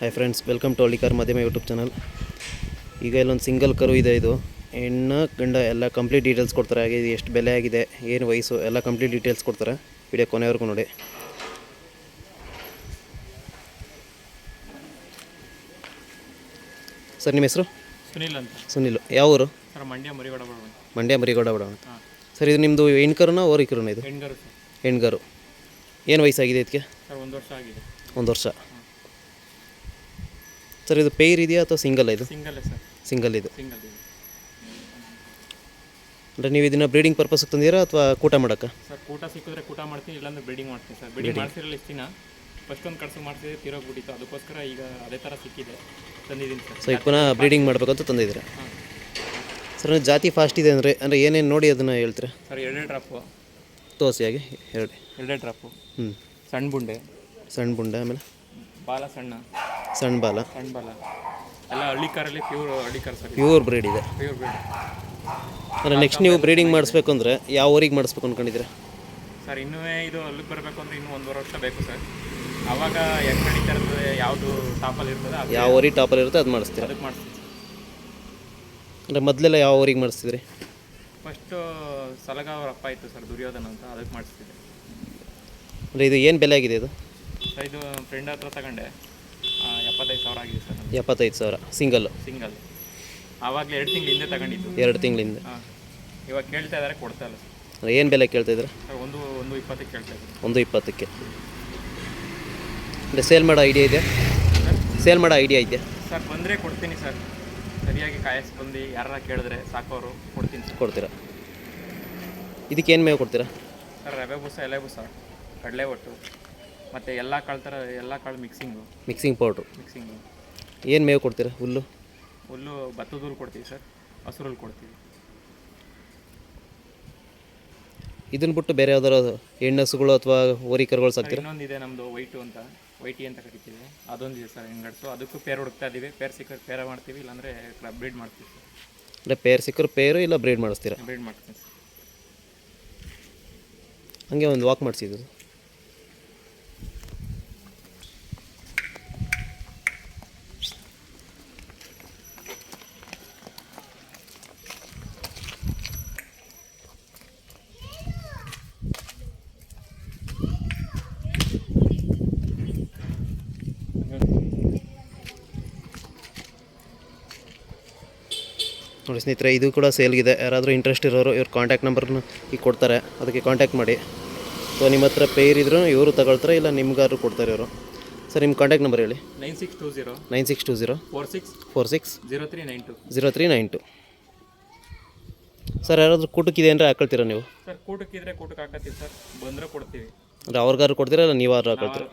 Hi friends, welcome to Hallikar Madhyama YouTube channel. ಈಗ ಇಲ್ಲೊಂದು single ಕರು ಇದೆ. ಇದು ಹೆಣ್ಣು ಗಂಡ ಎಲ್ಲ ಕಂಪ್ಲೀಟ್ ಡೀಟೇಲ್ಸ್ ಕೊಡ್ತಾರೆ. ಹಾಗೆ ಇದು ಎಷ್ಟು ಬೆಲೆ ಆಗಿದೆ, ಏನು ವಯಸ್ಸು ಎಲ್ಲ ಕಂಪ್ಲೀಟ್ ಡೀಟೇಲ್ಸ್ ಕೊಡ್ತಾರೆ. ವಿಡಿಯೋ ಕೊನೆವರೆಗೂ ನೋಡಿ. ಸರ್, ನಿಮ್ಮ ಹೆಸರು? ಸುನಿಲ್ ಅಂತ. ಸುನಿಲ್. ಯಾವ ಊರು? ಸರ್, ಮಂಡ್ಯ ಮರಿಗೌಡ ಬಡಾವಣೆ. ಸರ್, ಇದು ನಿಮ್ಮದು ಹೆಣ್ಣು ಕರುನಾ ಓರಿ ಕರುನಾ? ಇದು ಹೆಣ್ಗರು ಸರ್. ಹೆಣ್ಗರು. ಏನು ವಯಸ್ಸಾಗಿದೆ ಇದಕ್ಕೆ? ಸರ್, 1 ವರ್ಷ ಆಗಿದೆ. 1 ವರ್ಷ. ಸರ್, ಇದು ಪೇರ್ ಇದೆಯಾ ಅಥವಾ ಸಿಂಗಲ್? ಇದು ಸಿಂಗಲ್ ಸರ್. ಸಿಂಗಲ್. ಇದು ಸಿಂಗಲ್ ಅಂದರೆ ನೀವು ಇದನ್ನು ಬ್ರೀಡಿಂಗ್ ಪರ್ಪಸ್ಗೆ ತಂದಿರಾ ಅಥವಾ ಕೂಟ ಮಾಡೋಕ್ಕೆ? ಸರ್, ಕೂಟ ಸಿಕ್ಕಿದ್ರೆ ಕೂಟ ಮಾಡ್ತೀನಿ, ಇಲ್ಲಾಂದ್ರೆ ಬ್ರೀಡಿಂಗ್ ಮಾಡ್ತೀನಿ ಸರ್. ಬ್ರೀಡಿಂಗ್ ಮಾಡ್ಸಿರಲ್ಲ ಇಷ್ಟು ದಿನ. ಫಸ್ಟ್ ಒಂದು ಕಡ್ಸು ಮಾಡ್ತಿದ್ದೆ, ತೀರೋಗ್ಬಿಟ್ಟಿತ್ತು. ಅದಕ್ಕೋಸ್ಕರ ಈಗ ಅದೇ ಥರ ಸಿಕ್ಕಿದೆ, ತಂದಿದ್ದೀನಿ ಸರ್. ಸೊ ಈಗ ಪುನಃ ಬ್ರೀಡಿಂಗ್ ಮಾಡಬೇಕಂತ ತಂದಿದ್ದೀರಾ? ಸರ್, ಜಾತಿ ಫಾಸ್ಟ್ ಇದೆ ಅಂದರೆ ಏನೇನು ನೋಡಿ ಅದನ್ನು ಹೇಳ್ತೀರಾ? ಸರ್, 2 ಡ್ರಾಪು ತೋರಿಸಿ. ಹಾಗೆ 2 ಡ್ರಾಪು. ಹ್ಞೂ. ಸಣ್ಣ ಬುಂಡೆ. ಸಣ್ಣ ಬುಂಡೆ. ಆಮೇಲೆ ಬಾಲ ಸಣ್ಣ ಬಾಲ. ಎಲ್ಲ ಹಳ್ಳಿಕಾರಲ್ಲಿ pure Hallikar sir. Pure breed ಇದೆ. Pure breed. ಅಂದರೆ ನೆಕ್ಸ್ಟ್ ನೀವು ಬ್ರೀಡಿಂಗ್ ಮಾಡಿಸ್ಬೇಕು ಅಂದರೆ ಯಾವ ಊರಿಗೆ ಮಾಡಿಸ್ಬೇಕು ಅಂದ್ಕೊಂಡಿದ್ದೀರಾ? ಸರ್, ಇನ್ನೂ ಇದು ಅಲ್ಲಿಗೆ ಬರಬೇಕು ಅಂದರೆ ಇನ್ನೂ 1.5 ವರ್ಷ ಬೇಕು ಸರ್. ಆವಾಗ ಹೆಂಗೆ ನಡೀತಾ ಇರ್ತದೆ, ಯಾವುದು ಟಾಪಲ್ಲಿ ಇರ್ತದೆ, ಯಾವ ಊರಿ ಟಾಪಲ್ಲಿ ಇರುತ್ತೆ ಅದು ಮಾಡಿಸ್ತೀರಾ? ಅದಕ್ಕೆ ಮಾಡಿಸ್ತೀವಿ. ಅಂದರೆ ಮೊದಲೆಲ್ಲ ಯಾವ ಊರಿಗೆ ಮಾಡಿಸ್ತಿದ್ರಿ? ಫಸ್ಟು ಸಲಗ ಅವ್ರ ಅಪ್ಪ ಇತ್ತು ಸರ್, ದುರ್ಯೋಧನ ಅಂತ, ಅದಕ್ಕೆ ಮಾಡಿಸ್ತಿದ್ದೆ. ಅಂದರೆ ಇದು ಏನು ಬೆಲೆ ಆಗಿದೆ? ಇದು ಸರ್, ಇದು ಫ್ರೆಂಡ್ ಹತ್ರ ತಗೊಂಡೆ, 75,000 ಆಗಿದೆ ಸರ್. 75,000 ಸಿಂಗಲ್ಲು? ಸಿಂಗಲ್. ಆವಾಗಲೇ 2 ತಿಂಗಳ ಹಿಂದೆ ತಗೊಂಡಿದ್ದು. 2 ತಿಂಗಳಿಂದ. ಹಾಂ, ಇವಾಗ ಕೇಳ್ತಾ ಇದ್ದಾರೆ, ಕೊಡ್ತಾ ಇಲ್ಲ ಸರ್. ಅಂದರೆ ಏನು ಬೆಲೆ ಕೇಳ್ತಾಯಿದ್ರೆ? ಸರ್, 1.20 ಕೇಳ್ತಾ ಇದ್ದಾರೆ. 1.20ಕ್ಕೆ. ಅಂದರೆ ಸೇಲ್ ಮಾಡೋ ಐಡಿಯಾ ಇದೆಯಾ? ಸೇಲ್ ಮಾಡೋ ಐಡಿಯಾ ಇದೆಯಾ? ಸರ್, ಬಂದರೆ ಕೊಡ್ತೀನಿ ಸರ್. ಸರಿಯಾಗಿ ಕಾಯಿಸಿ ಬಂದು ಯಾರು ಕೇಳಿದ್ರೆ ಸಾಕೋರು ಕೊಡ್ತೀನಿ ಸರ್. ಕೊಡ್ತೀರಾ? ಇದಕ್ಕೇನು ಮೇವು ಕೊಡ್ತೀರಾ? ಸರ್, ರವೆ ಬೂಸ, ಎಲೆ ಬೂಸ, ಕಡಲೆ ಒಟ್ಟು ಮತ್ತು ಎಲ್ಲ ಕಾಳು ಥರ, ಎಲ್ಲ ಕಾಳು ಮಿಕ್ಸಿಂಗ್ ಪೌಡ್ರು. ಏನು ಮೇವು ಕೊಡ್ತೀರಾ? ಹುಲ್ಲು ಭತ್ತದ ಹುಲ್ಲು ಕೊಡ್ತೀವಿ ಸರ್, ಹಸಿರು ಹುಲ್ಲು ಕೊಡ್ತೀವಿ. ಇದನ್ನು ಬಿಟ್ಟು ಬೇರೆ ಯಾವ್ದಾರು ಹೆಣ್ಣಸುಗಳು ಅಥವಾ ಹೋರಿ ಕರುಗಳು ಸಾಕ್ತೀರಾ? ಇನ್ನೊಂದಿದೆ ನಮ್ಮದು ವೈಟಿ ಅಂತ ಕರಿತೀವಿ, ಅದೊಂದಿದೆ ಸರ್ ಹೆಣ್ಗಡ್ಸು. ಅದಕ್ಕೂ ಪೇರ್ ಹುಡುಕ್ತಾ ಇದ್ದೀವಿ. ಪೇರ್ ಸಿಕ್ಕರೆ ಪೇರ ಮಾಡ್ತೀವಿ, ಇಲ್ಲಾಂದರೆ ಬ್ರೀಡ್ ಮಾಡ್ತೀವಿ ಸರ್. ಅಂದರೆ ಪೇರ್ ಸಿಕ್ಕರು ಪೇರು, ಇಲ್ಲ ಬ್ರೀಡ್ ಮಾಡಿಸ್ತೀರಾ? ಬ್ರೀಡ್ ಮಾಡ್ತೀನಿ ಸರ್. ಹಾಗೆ ಒಂದು ವಾಕ್ ಮಾಡಿಸಿದ್ದು. ನೋಡಿ ಸ್ನೇಹಿತರೆ, ಇದು ಕೂಡ ಸೇಲ್ಗಿದೆ. ಯಾರಾದರೂ ಇಂಟ್ರೆಸ್ಟ್ ಇರೋರು ಇವ್ರ ಕಾಂಟ್ಯಾಕ್ಟ್ ನಂಬರ್ನ ಈಗ ಕೊಡ್ತಾರೆ, ಅದಕ್ಕೆ ಕಾಂಟ್ಯಾಕ್ಟ್ ಮಾಡಿ. ಸೊ ನಿಮ್ಮ ಹತ್ರ ಪೇರ್ ಇದ್ರೂ ಇವರು ತಗೊಳ್ತಾರೆ, ಇಲ್ಲ ನಿಮ್ಗಾದ್ರು ಕೊಡ್ತಾರೆ ಇವರು. ಸರ್, ನಿಮ್ಮ ಕಾಂಟ್ಯಾಕ್ಟ್ ನಂಬರ್ ಹೇಳಿ. 9620 46 0392. 0392. ಸರ್, ಯಾರಾದರೂ ಕೂಟಕ್ಕಿದೆ ಅಂದರೆ ಹಾಕೊಳ್ತೀರಾ ನೀವು? ಸರ್, ಕೂಟಕ್ಕಿದ್ರೆ ಕೂಟಕ್ಕೆ ಹಾಕತ್ತೀವಿ ಸರ್, ಬಂದರೆ ಕೊಡ್ತೀವಿ. ಅಂದರೆ ಅವ್ರಿಗಾದ್ರು ಕೊಡ್ತೀರಾ, ಇಲ್ಲ ನೀವಾದ್ರು ಹಾಕೊಳ್ತೀರಾ?